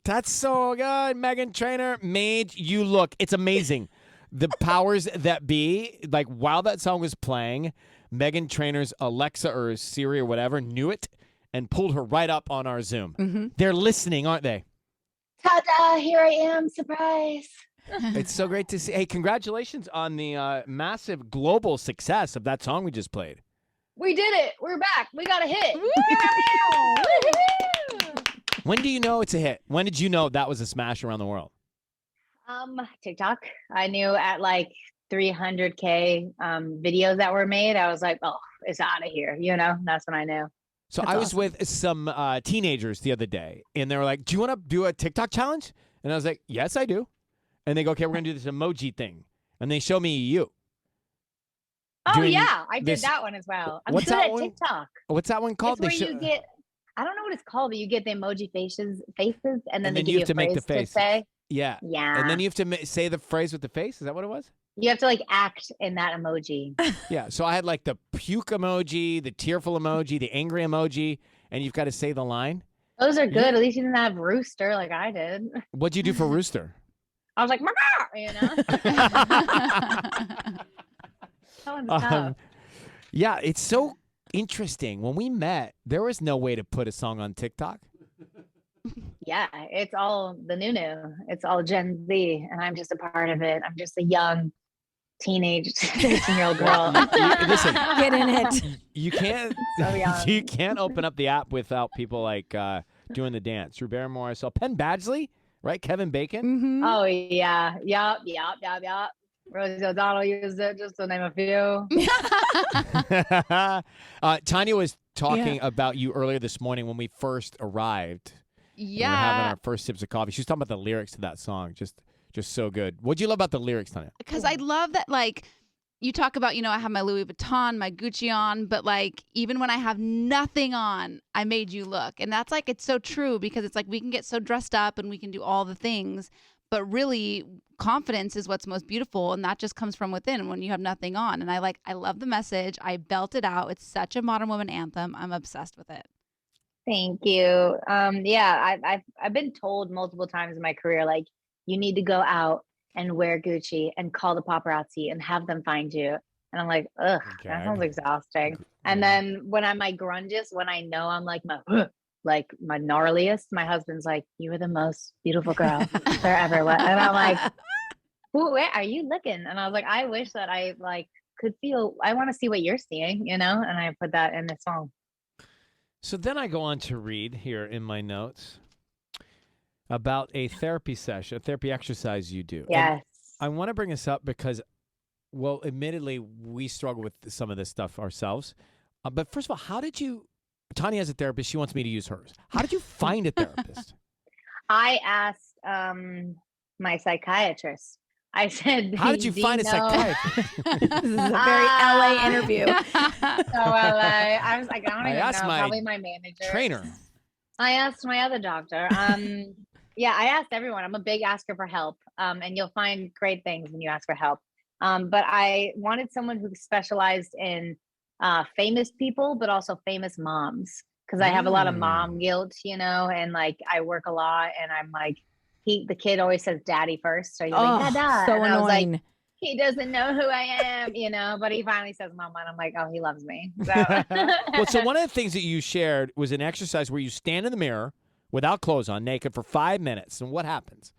That's so good. Meghan Trainor made you look. It's amazing. The powers that be, like while that song was playing, Meghan Trainor's Alexa or Siri or whatever knew it and pulled her right up on our Zoom. Mm-hmm. They're listening, aren't they? Ta-da, here I am, surprise. It's so great to see. Hey, congratulations on the massive global success of that song we just played. We did it. We're back. We got a hit. When do you know it's a hit? When did you know that was a smash around the world? TikTok. I knew at like 300K videos that were made. I was like, oh, it's out of here. You know, that's when I knew. So That's I was awesome. with some teenagers the other day, and they were like, do you want to do a TikTok challenge? And I was like, yes, I do. And they go, okay, we're going to do this emoji thing. And they show me you. Oh, Doing yeah. I did this- that one as well. I'm What's good that at one? TikTok. What's that one called? It's where you get, I don't know what it's called, but you get the emoji faces, and then they give you have to a make the phrase face. to say. Yeah. Yeah. And then you have to say the phrase with the face. Is that what it was? You have to like act in that emoji. Yeah. So I had like the puke emoji, the tearful emoji, the angry emoji, and you've got to say the line. Those are good. At least you didn't have rooster like I did. What'd you do for Rooster? I was like, "Mama," you know? That one's tough. Yeah, it's so interesting. When we met, there was no way to put a song on TikTok. Yeah, it's all the new. It's all Gen Z, and I'm just a part of it. I'm just a young teenage 16-year-old girl. Listen, Get in it. you can't So young. you can't open up the app without people like doing the dance. Drew Barrymore, I saw Penn Badgley, right? Kevin Bacon. Mm-hmm. Oh yeah, yup. Rosie O'Donnell used it, just to name a few. Tanya was talking about you earlier this morning when we first arrived. We were having our first sips of coffee. She was talking about the lyrics to that song. Just so good. What'd you love about the lyrics, Tanya? Because I love that, like, you talk about, I have my Louis Vuitton, my Gucci on, but like, even when I have nothing on, I made you look. And that's like, it's so true because it's like, we can get so dressed up and we can do all the things, but really confidence is what's most beautiful. And that just comes from within when you have nothing on. And I love the message. I belt it out. It's such a modern woman anthem. I'm obsessed with it. Thank you. Yeah, I've been told multiple times in my career, like, you need to go out and wear Gucci and call the paparazzi and have them find you. And I'm like, ugh, that sounds exhausting. And then when I'm my grungiest, when I know I'm like my gnarliest, my husband's like, you were the most beautiful girl there ever was. And I'm like, where are you looking? And I was like, I wish that I like could feel, I want to see what you're seeing, And I put that in the song. So then I go on to read here in my notes about a therapy session, a therapy exercise you do. Yes. And I want to bring this up because, well, admittedly, we struggle with some of this stuff ourselves. But first of all, how did you, Tanya has a therapist, she wants me to use hers. How did you find a therapist? I asked my psychiatrist. I said, How did you "Do find a know-" psychiatrist? This is a very LA interview. So I was like, I don't I even asked know. my Probably my manager. Trainer. I asked my other doctor. Yeah, I asked everyone. I'm a big asker for help. And you'll find great things when you ask for help. But I wanted someone who specialized in famous people, but also famous moms. Because I have a lot of mom guilt, and like I work a lot and I'm like, the kid always says daddy first. So he's like, Dada. so And I was like, annoying. he doesn't know who I am, but he finally says mama. And I'm like, oh, he loves me. So. Well, so one of the things that you shared was an exercise where you stand in the mirror without clothes on, naked for 5 minutes. And what happens?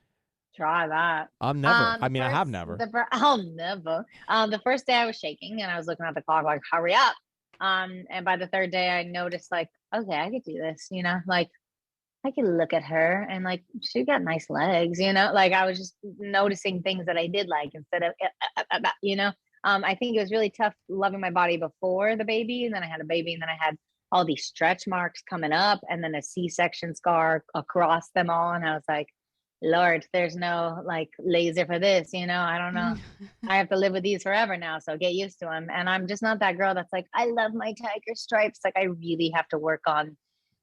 Try that. I'm never. I have never. I'll never. The first day I was shaking and I was looking at the clock like, hurry up. And by the third day I noticed like, okay, I could do this, like I could look at her and like, she got nice legs, like I was just noticing things that I did like instead of, I think it was really tough loving my body before the baby. And then I had a baby and then I had all these stretch marks coming up and then a C-section scar across them all. And I was like, Lord, there's no like laser for this, I don't know. I have to live with these forever now. So get used to them. And I'm just not that girl that's like, I love my tiger stripes. Like I really have to work on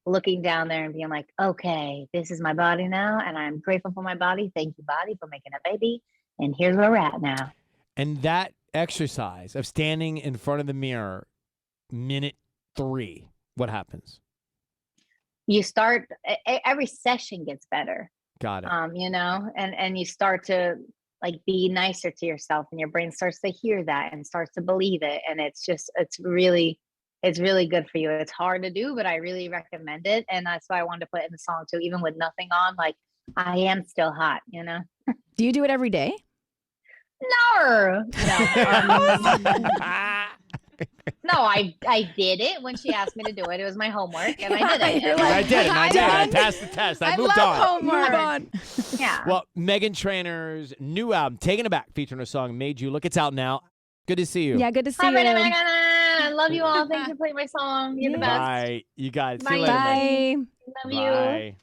looking down there and being like, okay, this is my body now. And I'm grateful for my body. Thank you, body, for making a baby. And here's where we're at now. And that exercise of standing in front of the mirror, minute 3, what happens? You start, every session gets better. Got it. You know, and you start to like be nicer to yourself, and your brain starts to hear that and starts to believe it, and it's really good for you. It's hard to do, but I really recommend it, and that's why I wanted to put it in the song too, even with nothing on. Like, I am still hot, you know. Do you do it every day? No, no, I did it when she asked me to do it. It was my homework, and I did it. You're I like, did it. I did it. I done. passed the test. I I moved love on. homework. Move on. Yeah. Well, Meghan Trainor's new album, Taken Aback, featuring her song Made You Look. It's out now. Good to see you. Yeah, good to see Hi, you. Megan. I love you all. Thanks for playing my song. You're the best. Bye. You guys. See you Bye. later, Meghan. Bye. Love you. Bye.